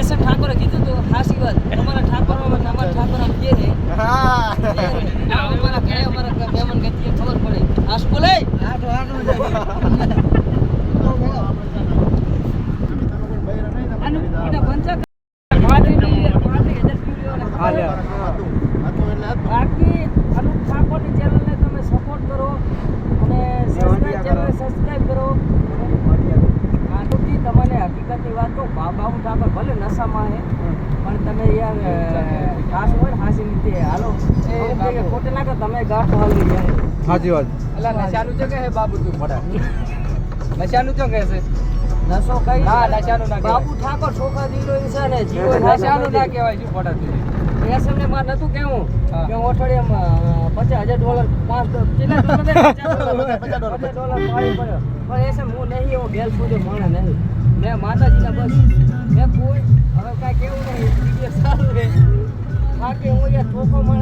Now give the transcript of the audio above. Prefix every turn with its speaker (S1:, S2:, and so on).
S1: SM ઠાકોરે કીધું તો ખાસી વાત અમારા ઠાકોરમાં અમારા ઠાકોર આમ કે છે અમારા કે અમારા મહેમાન ગતિએ ખબર પડે આસ બોલે આટો અને મોટા પંચા બાકી અનુપ ઠાકોરની ચેનલને તમે સપોર્ટ કરો અને સબસ્ક્રાઇબ કરો. આટુથી તમને હકીકતની વાત કહું, બાબુ ઠાકોર ભલે નશામાં છે પણ તમે યાર ખાસ હોય ને હાસી રીતે હાલો ખોટે નાખો તમે ગાંઠ હાલી યાર.
S2: સાચી વાત.
S3: અલા નશાનું જો કે હે બાબુ તું પડા નશાનું જો કે છે
S1: નશો કઈ
S3: ના નશાનું ના
S1: બાબુ ઠાકોર છોકરા દીકરો છે ને જીવો
S3: નશાનું ના કહેવાય શું પડા તું
S1: એસએમ ને માર નતું કેવું કે હું અઠવાડિયામાં $50,000 $50 પાડી પડ્યો પણ એસએમ હું નહીં એવો ગેલ સુધી માણે નહીં મેં માતાજીના બસ મેં કોઈ હવે કાંઈ કેવું નહીં સારું રહે બાકી હું યાર ચોખ્ખો માણસ